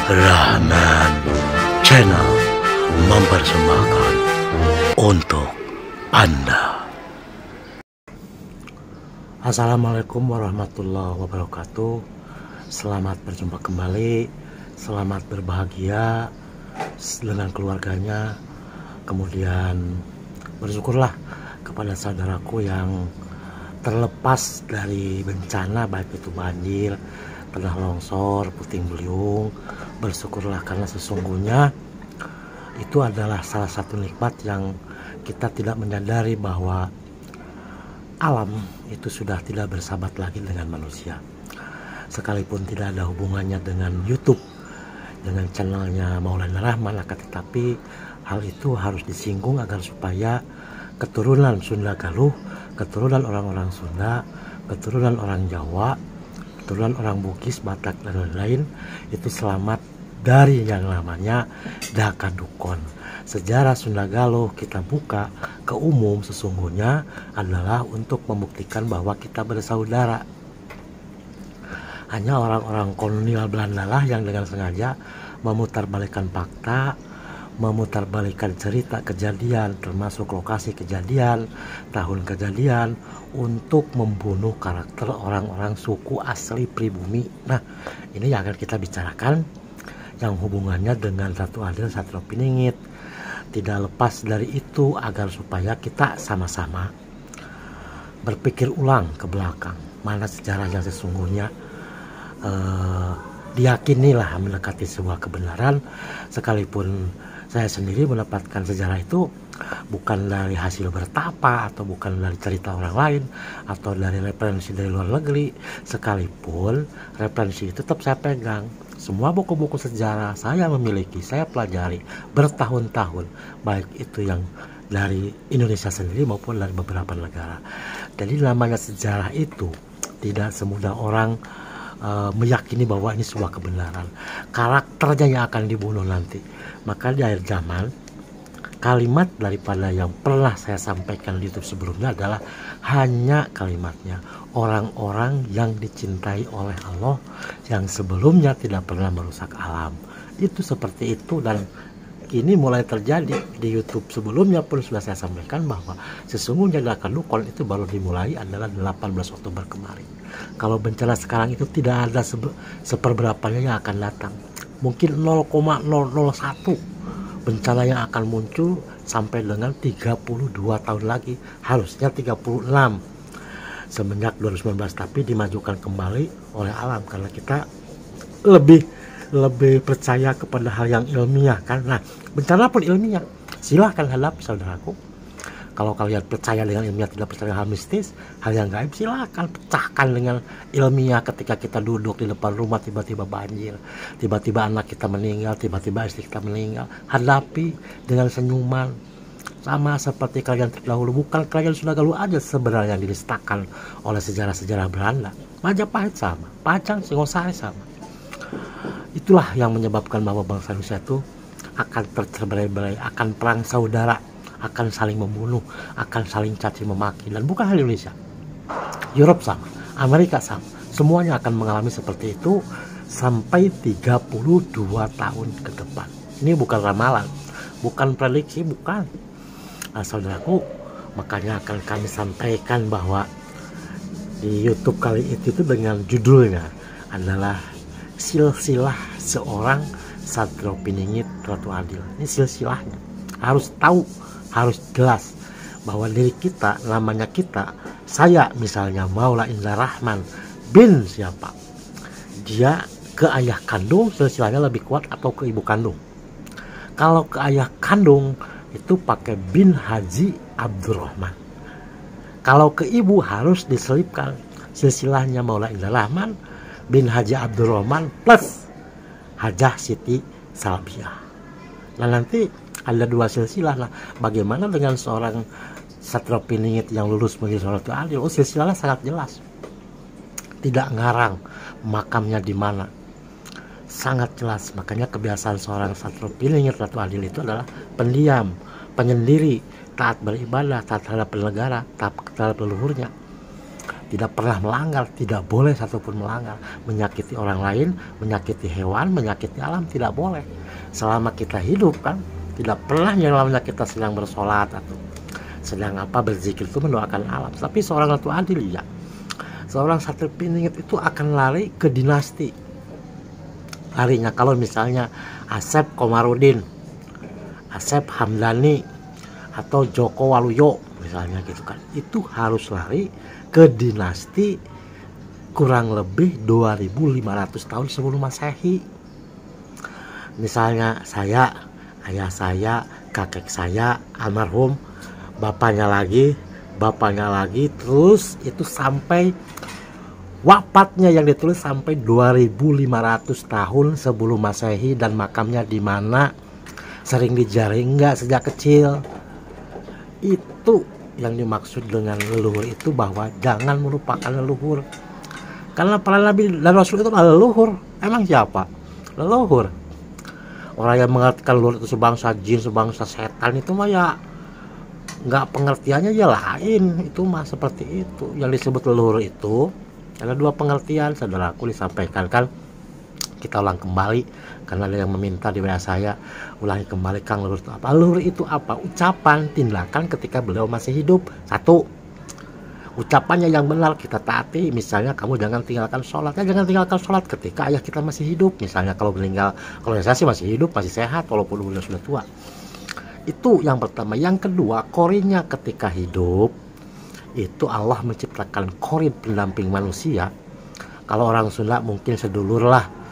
Rahman Channel mempersembahkan untuk Anda. Assalamualaikum warahmatullahi wabarakatuh. Selamat berjumpa kembali. Selamat berbahagia dengan keluarganya. Kemudian bersyukurlah kepada saudaraku yang terlepas dari bencana, baik itu banjir, tanah longsor, puting beliung. Bersyukurlah karena sesungguhnya itu adalah salah satu nikmat yang kita tidak menyadari bahwa alam itu sudah tidak bersahabat lagi dengan manusia. Sekalipun tidak ada hubungannya dengan YouTube, dengan channelnya Maulana Rahman, akan tetapi hal itu harus disinggung agar supaya keturunan Sunda Galuh, keturunan orang-orang Sunda, keturunan orang Jawa, keturunan orang Bugis, Batak, dan lain-lain itu selamat dari yang namanya Daka Dukon. Sejarah Sunda Galuh kita buka ke umum sesungguhnya adalah untuk membuktikan bahwa kita bersaudara. Hanya orang-orang kolonial Belanda lah yang dengan sengaja memutarbalikkan fakta, memutarbalikkan cerita kejadian, termasuk lokasi kejadian, tahun kejadian, untuk membunuh karakter orang-orang suku asli pribumi. Nah, ini yang akan kita bicarakan, yang hubungannya dengan Ratu Adil Satrio Piningit. Tidak lepas dari itu agar supaya kita sama-sama berpikir ulang ke belakang mana sejarah yang sesungguhnya diyakinilah mendekati sebuah kebenaran. Sekalipun saya sendiri mendapatkan sejarah itu bukan dari hasil bertapa atau bukan dari cerita orang lain atau dari referensi dari luar negeri, sekalipun referensi itu tetap saya pegang. Semua buku-buku sejarah saya memiliki, saya pelajari bertahun-tahun, baik itu yang dari Indonesia sendiri maupun dari beberapa negara. Jadi namanya sejarah itu tidak semudah orang meyakini bahwa ini sebuah kebenaran. Karakternya yang akan dibunuh nanti. Maka di akhir zaman, kalimat daripada yang pernah saya sampaikan di YouTube sebelumnya adalah hanya kalimatnya orang-orang yang dicintai oleh Allah yang sebelumnya tidak pernah merusak alam. Itu seperti itu, dan ini mulai terjadi di YouTube. Sebelumnya pun sudah saya sampaikan bahwa sesungguhnya Daka Dukon itu baru dimulai adalah 18 Oktober kemarin. Kalau bencana sekarang itu tidak ada seperberapanya yang akan datang. Mungkin 0,001 bencana yang akan muncul sampai dengan 32 tahun lagi, harusnya 36 semenjak 2019, tapi dimajukan kembali oleh alam karena kita lebih percaya kepada hal yang ilmiah kan. Nah, bencana pun ilmiah, silahkan hadapi saudaraku. Kalau kalian percaya dengan ilmiah, tidak percaya hal mistis, hal yang gaib, silahkan pecahkan dengan ilmiah. Ketika kita duduk di depan rumah tiba-tiba banjir, tiba-tiba anak kita meninggal, tiba-tiba istri kita meninggal, hadapi dengan senyuman. Sama seperti kalian terdahulu, bukan kalian Sunda Galuh aja sebenarnya yang dinistakan oleh sejarah-sejarah Belanda. Majapahit sama, Pajang, Singosari sama. Itulah yang menyebabkan bahwa bangsa Indonesia itu akan tercerai-berai, akan perang saudara, akan saling membunuh, akan saling caci memaki. Dan bukan hanya Indonesia, Europe sama, Amerika sama, semuanya akan mengalami seperti itu sampai 32 tahun ke depan. Ini bukan ramalan, bukan prediksi, bukan. Nah, saudaraku, makanya akan kami sampaikan bahwa di YouTube kali itu dengan judulnya adalah silsilah seorang Satrio Piningit Ratu Adil. Ini silsilahnya harus tahu, harus jelas bahwa diri kita, namanya kita, saya misalnya Maula Indra Rahman bin siapa, dia ke ayah kandung silsilahnya lebih kuat atau ke ibu kandung. Kalau ke ayah kandung itu pakai bin Haji Abdurrahman. Kalau ke ibu harus diselipkan silsilahnya Maula Indra Rahman bin Haji Abdurrahman plus Hajah Siti Salbiah. Nah, nanti ada dua silsilah. Nah, bagaimana dengan seorang Satrio Piningit yang lulus menjadi seorang Ratu Adil? Oh, silsilahnya sangat jelas. Tidak ngarang makamnya di mana. Sangat jelas. Makanya kebiasaan seorang Satrio Piningit Ratu Adil itu adalah pendiam, penyendiri, taat beribadah, taat terhadap negara, taat terhadap leluhurnya. tidak pernah melanggar, tidak boleh satupun melanggar, menyakiti orang lain, menyakiti hewan, menyakiti alam, tidak boleh. Selama kita hidup kan, tidak pernah yang namanya kita sedang bersolat atau sedang berzikir itu mendoakan alam. Tapi seorang Ratu Adil ya, seorang Satria Piningit itu akan lari ke dinasti. Larinya kalau misalnya Asep Komarudin, Asep Hamdani, atau Joko Waluyo misalnya gitu kan, itu harus lari ke dinasti kurang lebih 2500 tahun sebelum Masehi. Misalnya saya, ayah saya, kakek saya almarhum, bapaknya lagi, terus itu sampai wafatnya yang ditulis sampai 2500 tahun sebelum Masehi, dan makamnya di mana sering dijaring nggak sejak kecil. Itu yang dimaksud dengan leluhur itu, bahwa jangan melupakan leluhur. Karena para nabi dan rasul itu adalah leluhur. Emang siapa? Leluhur. Orang yang mengartikan leluhur itu sebangsa jin, sebangsa setan, itu mah ya nggak, pengertiannya ya lain. Itu mah seperti itu. Yang disebut leluhur itu ada dua pengertian, saudaraku, disampaikan kan. Kita ulang kembali karena ada yang meminta di WA saya, ulangi kembali, Kang, leluhur itu apa? Leluhur itu apa? Ucapan, tindakan ketika beliau masih hidup. Satu, ucapannya yang benar kita taati. Misalnya kamu jangan tinggalkan sholat, ya jangan tinggalkan sholat ketika ayah kita masih hidup. Misalnya kalau meninggal, kalau saya sih masih hidup, masih sehat walaupun beliau sudah tua. Itu yang pertama. Yang kedua, korinnya ketika hidup itu Allah menciptakan korin pendamping manusia. Kalau orang Sunda mungkin sedulur lah,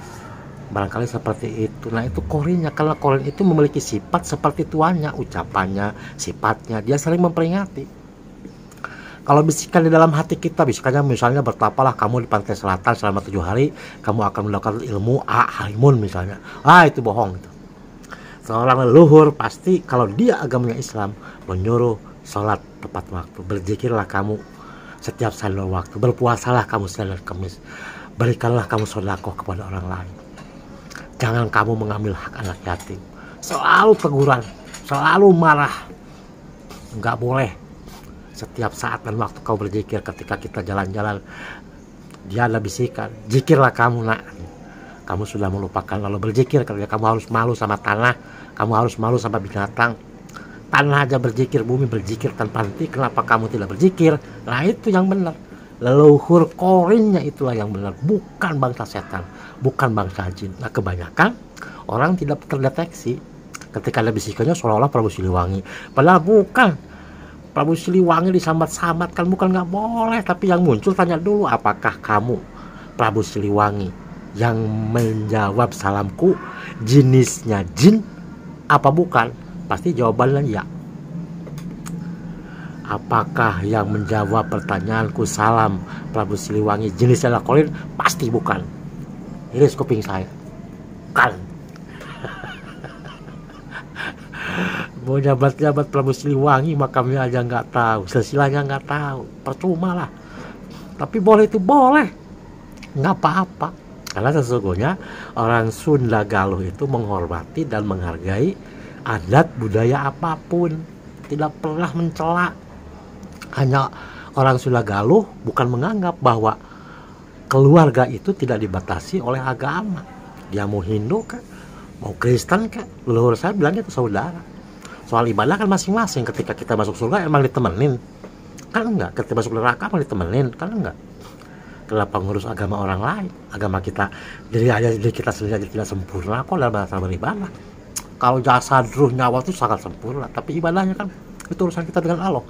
barangkali seperti itu. Nah itu korinnya, karena korin itu memiliki sifat seperti tuannya, ucapannya, sifatnya, dia sering memperingati. Kalau bisikan di dalam hati kita, bisikannya misalnya, bertapalah kamu di pantai selatan selama 7 hari, kamu akan mendapatkan ilmu halimun misalnya. Itu bohong itu. Seorang leluhur pasti kalau dia agamanya Islam menyuruh sholat tepat waktu, berzikirlah kamu setiap saat waktu, berpuasalah kamu Senin dan Kamis, berikanlah kamu sedekah kepada orang lain. Jangan kamu mengambil hak anak yatim. Selalu teguran, selalu marah. Enggak boleh. Setiap saat dan waktu kau berzikir. Ketika kita jalan-jalan, dia ada bisikan, zikirlah kamu nak. Kamu sudah melupakan lalu berzikir. Karena kamu harus malu sama tanah, kamu harus malu sama binatang. Tanah aja berzikir, bumi berzikir tanpa henti, kenapa kamu tidak berzikir? Nah itu yang benar. Leluhur korinnya itulah yang benar, bukan bangsa setan, bukan bangsa jin. Nah kebanyakan orang tidak terdeteksi ketika ada bisikannya seolah-olah Prabu Siliwangi, padahal bukan. Prabu Siliwangi disambat-sambatkan, bukan nggak boleh, tapi yang muncul tanya dulu, apakah kamu Prabu Siliwangi? Yang menjawab salamku jenisnya jin apa bukan? Pasti jawabannya ya. Apakah yang menjawab pertanyaanku salam Prabu Siliwangi jenisnya adalah korin? Pasti bukan. Iris kuping saya. Bukan. Mau jabat-jabat Prabu Siliwangi makamnya aja nggak tahu, silsilahnya nggak tahu, percuma lah. Tapi boleh itu boleh, nggak apa-apa. Karena sesungguhnya orang Sunda Galuh itu menghormati dan menghargai adat budaya apapun, tidak pernah mencela. Hanya orang Sunda Galuh bukan menganggap bahwa keluarga itu tidak dibatasi oleh agama. Dia mau Hindu kan, mau Kristen kan, leluhur saya bilangnya itu saudara. Soal ibadah kan masing-masing. Ketika kita masuk surga emang ditemenin? Kan enggak. Ketika masuk neraka emang ditemenin? Kan enggak. Kenapa ngurus agama orang lain? Agama kita, diri kita sendiri aja tidak sempurna kok dalam masalah beribadah. Kalau jasad, ruh, nyawa itu sangat sempurna, tapi ibadahnya kan itu urusan kita dengan Allah.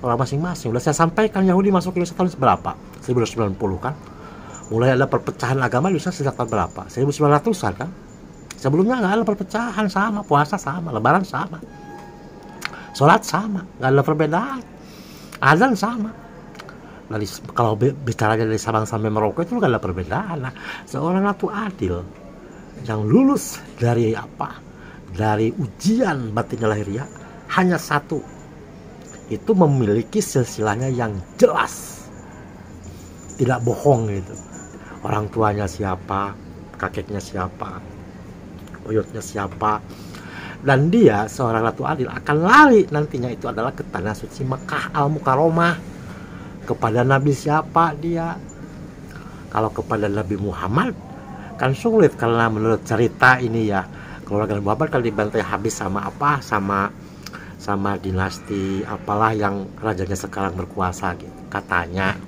Orang masing-masing. Udah saya sampaikan, Yahudi masuk Indonesia tahun berapa? 1990 kan. Mulai ada perpecahan agama di Indonesia sejak tahun berapa? 1900-an kan. Sebelumnya nggak ada perpecahan, sama, puasa sama, lebaran sama, sholat sama, nggak ada perbedaan, azan sama. Dari, kalau bicaranya dari Sabang sampai Merauke itu nggak ada perbedaan. Nah, seorang Ratu Adil yang lulus dari dari ujian batinnya lahiriah hanya satu, itu memiliki silsilahnya yang jelas, tidak bohong gitu. Orang tuanya siapa, kakeknya siapa, buyutnya siapa, dan dia seorang Ratu Adil akan lari nantinya itu adalah ke tanah suci Mekah Al Mukarramah, Kepada Nabi siapa dia? Kalau kepada Nabi Muhammad kan sulit, karena menurut cerita ini ya, keluarga Nabi Muhammad kan dibantai habis sama apa, sama dinasti apalah yang rajanya sekarang berkuasa gitu katanya,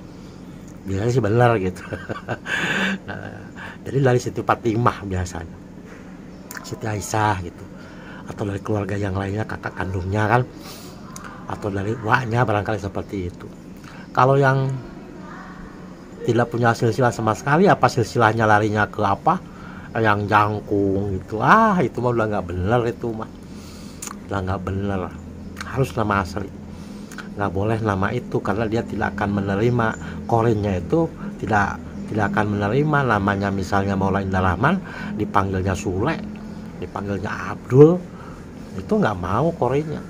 biasanya sih benar gitu. Nah, jadi dari Siti Fatimah biasanya, Siti Aisyah gitu, atau dari keluarga yang lainnya, kakak kandungnya kan, atau dari waknya barangkali seperti itu. Kalau yang tidak punya silsilah sama sekali, apa silsilahnya larinya ke apa yang jangkung gitu, itu mah udah nggak bener, itu mah udah nggak bener. Harus nama asli, nggak boleh nama itu, karena dia tidak akan menerima, korinnya itu tidak akan menerima namanya. Misalnya Maula Indah Rahman dipanggilnya Sule, dipanggilnya Abdul, itu nggak mau korinnya,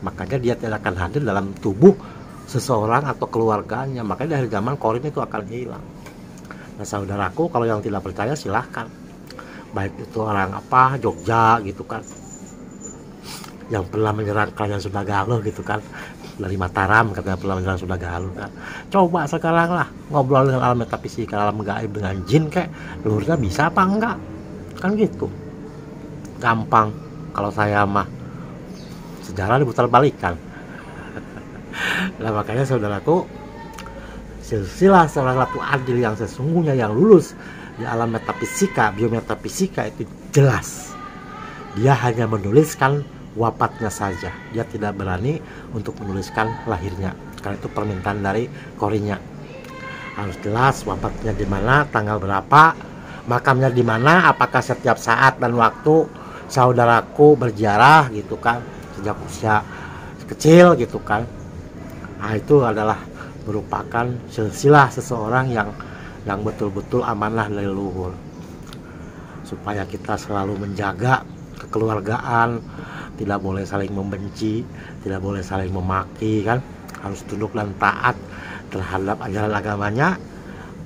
makanya dia tidak akan hadir dalam tubuh seseorang atau keluarganya, makanya dari zaman korin itu akan hilang. Nah saudaraku, kalau yang tidak percaya silahkan, baik itu orang apa Jogja gitu kan, yang pernah menyerang kerajaan Sunda Galuh gitu kan, dari Mataram katanya pernah menyerang Sunda Galuh kan. Coba sekarang lah ngobrol dengan alam metafisika, alam gaib, dengan jin kayak luhurnya bisa apa enggak, kan gitu gampang. Kalau saya mah sejarah diputar balikan. Nah makanya saudaraku, silsilah seorang Ratu Adil yang sesungguhnya, yang lulus di alam metafisika, biometafisika itu jelas. Dia hanya menuliskan wafatnya saja, dia tidak berani untuk menuliskan lahirnya, karena itu permintaan dari korinnya. Harus jelas wafatnya di mana, tanggal berapa, makamnya di mana, apakah setiap saat dan waktu saudaraku berziarah gitu kan, sejak usia kecil gitu kan. Nah itu adalah merupakan silsilah seseorang yang betul-betul amanah dari leluhur, supaya kita selalu menjaga kekeluargaan, tidak boleh saling membenci, tidak boleh saling memaki kan, harus tunduk dan taat terhadap ajaran agamanya,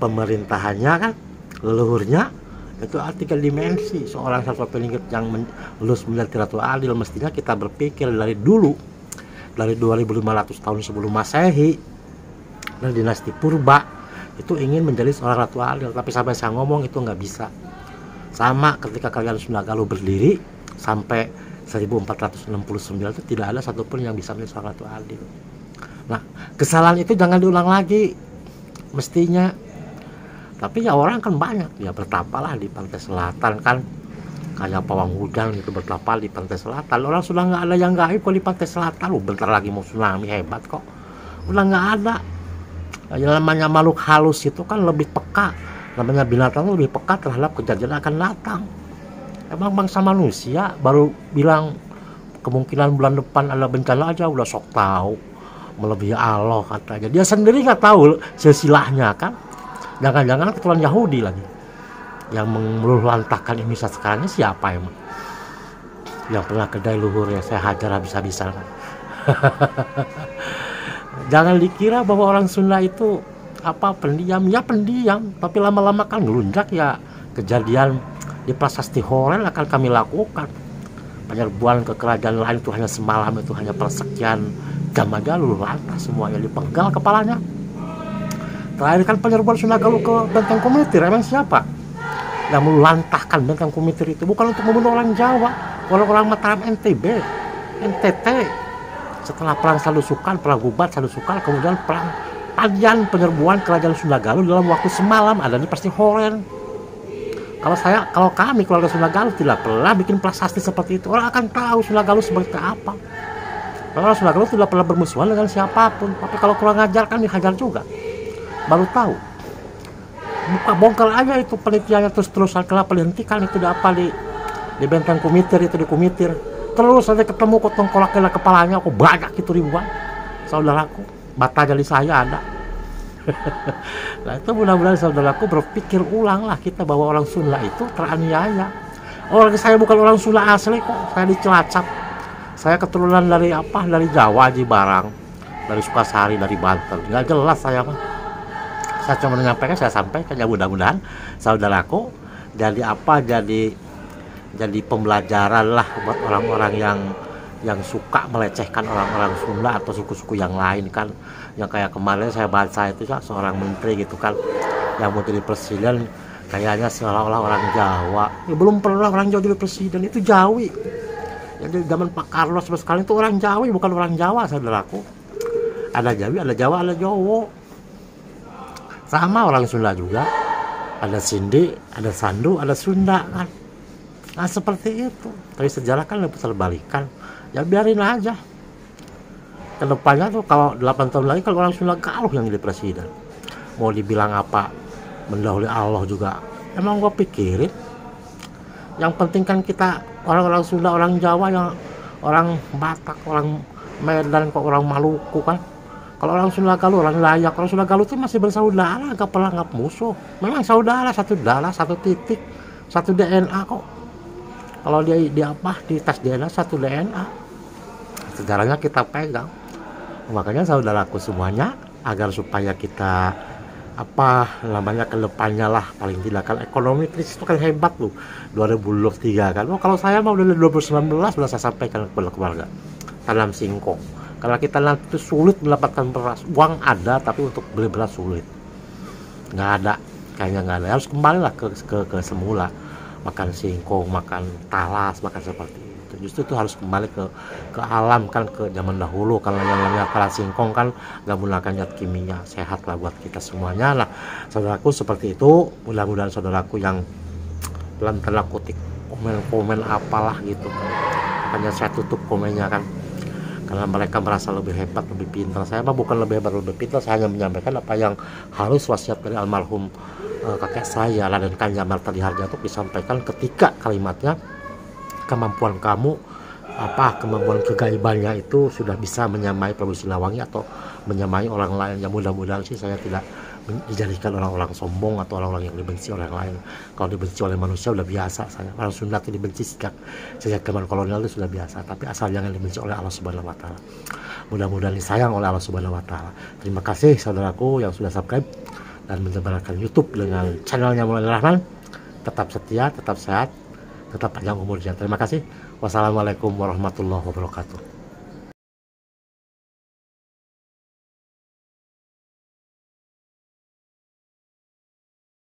pemerintahannya kan, leluhurnya. Itu tiga dimensi seorang Satwa Peningkit yang lulus menjadi Ratu Adil. Mestinya kita berpikir dari dulu, dari 2500 tahun sebelum Masehi, dari dinasti Purba, itu ingin menjadi seorang Ratu Adil, tapi sampai saya ngomong itu nggak bisa. Sama ketika kerajaan Sunda Galuh berdiri sampai 1469 itu tidak ada satupun yang bisa menjadi seorang Ratu Adil. Nah kesalahan itu jangan diulang lagi mestinya. Tapi ya orang kan banyak ya bertapalah di pantai selatan kan, kayak pawang hujan gitu bertapa di pantai selatan. Orang sudah nggak ada yang gaib kok di pantai selatan. Bentar lagi mau tsunami hebat kok, udah nggak ada. Yang namanya makhluk halus itu kan lebih peka, namanya binatang lebih peka terhadap kejadian akan datang. Emang bangsa manusia baru bilang kemungkinan bulan depan ada bencana aja udah sok tahu, melebihi Allah katanya. Dia sendiri nggak tahu silsilahnya kan. Jangan-jangan keturunan Yahudi lagi yang meluluhlantahkan Indonesia sekarang. Siapa emang yang pernah kedai luhur ya saya hajar habis-habisan kan. Jangan dikira bahwa orang Sunda itu apa pendiam, ya pendiam, tapi lama-lama kan ngelunjak ya. Kejadian di Prasasti Horel akan kami lakukan. Penyerbuan ke kerajaan lain itu hanya semalam, itu hanya persekian jam aja luluh lantah semuanya, dipenggal kepalanya. Terakhir kan penyerbuan Sunda Galuh ke Benteng Kumitir, emang siapa yang melantahkan Benteng Kumitir itu? Bukan untuk membunuh orang Jawa, orang-orang Mataram, NTT. Setelah perang Salusukan, perang Gubat, Salusukan, kemudian perang Padian, penyerbuan kerajaan Sunda Galuh dalam waktu semalam, ada di Prasasti Horen. Kalau kami keluarga Sunda Galuh tidak pernah bikin prasasti seperti itu. Orang akan tahu Sunda Galuh seperti apa. Kalau Sunda Galuh tidak pernah bermusuhan dengan siapapun, tapi kalau kurang ajar kan dihajar juga. Baru tahu, bongkar aja itu penelitiannya terus-terusan, kenapa dihentikan itu di Benteng Kumitir, itu di Kumitir terus saja ketemu kotong kolaknya kepalanya kok banyak itu ribuan saudaraku, bata jali saya ada. Nah itu mudah-mudahan saudaraku berpikir ulang lah kita bahwa orang Sunda itu teraniaya. Saya bukan orang Sunda asli kok, saya di Cilacap, saya keturunan dari Jawa, Haji Barang, dari Sukasari, dari Banten, nggak jelas saya mah. Saya cuma menyampaikan, saya sampaikan ya, mudah-mudahan saudaraku jadi pembelajaran lah buat orang-orang yang suka melecehkan orang-orang Sunda atau suku-suku yang lain kan, yang kayak kemarin saya baca itu ya, seorang menteri gitu kan yang mau jadi presiden kayaknya seolah-olah orang Jawa. Ya, belum pernah orang Jawa jadi presiden, itu Jawi yang di zaman Pak Carlos sekali itu orang Jawi bukan orang Jawa saudaraku. Ada Jawi, ada Jawa, ada Jowo, sama orang Sunda juga, ada Sindi, ada Sandu, ada Sunda kan. Nah seperti itu, tapi sejarah kan lebih terbalikan. Ya biarin aja. Kedepannya tuh kalau 8 tahun lagi kalau orang Sunda Galuh yang jadi presiden, mau dibilang apa, mendahului Allah juga, emang gue pikirin. Yang penting kan kita orang-orang Sunda, orang Jawa, yang orang Batak, orang Medan, kok orang Maluku kan. Kalau orang Sunda Galuh, orang Dayak, orang Sunda Galuh itu masih bersaudara, gak pernah anggap musuh. Memang saudara, satu darah, satu titik, satu DNA kok. Kalau dia di tes DNA satu DNA, sejarahnya kita pegang. Makanya saudaraku semuanya, agar supaya kita kedepannya lah, paling tidak kan ekonomi krisis itu kan hebat loh 2023 kan. Kalau saya mau dari 2019 sudah saya sampaikan kepada keluarga, tanam singkong. Karena kita nanti sulit mendapatkan beras, uang ada tapi untuk beli beras sulit, nggak ada, kayaknya nggak ada. Harus kembali lah ke semula, makan singkong, makan talas, makan seperti itu. Justru itu harus kembali ke alam kan, ke zaman dahulu. Kalau yang namanya talas singkong kan nggak menggunakan zat kimia, sehat lah buat kita semuanya lah. Saudaraku seperti itu. Mudah-mudahan saudaraku yang dalam tanda kutip komen apalah gitu kan, makanya saya tutup komennya kan, karena mereka merasa lebih hebat, lebih pintar. Saya mah bukan lebih hebat, lebih pintar. Saya hanya menyampaikan apa yang harus wasiat dari almarhum kakek saya, Raden Kanjeng Martali Harjatuk, disampaikan ketika kalimatnya, kemampuan kamu kemampuan kegaibannya itu sudah bisa menyamai Prabu Siliwangi atau menyamai orang lain. Ya mudah-mudahan sih saya tidak dijadikan orang-orang sombong atau orang-orang yang dibenci oleh orang lain. Kalau dibenci oleh manusia udah biasa. Saya orang Sunda itu dibenci sejak zaman kolonial itu sudah biasa, tapi asal jangan dibenci oleh Allah Subhanahu wa taala. Mudah-mudahan disayang oleh Allah Subhanahu wa taala. Terima kasih saudaraku yang sudah subscribe dan menyebarkan YouTube dengan channelnya Maulana Rahman. Tetap setia, tetap sehat, tetap panjang umurnya. Terima kasih. Wassalamualaikum warahmatullahi wabarakatuh.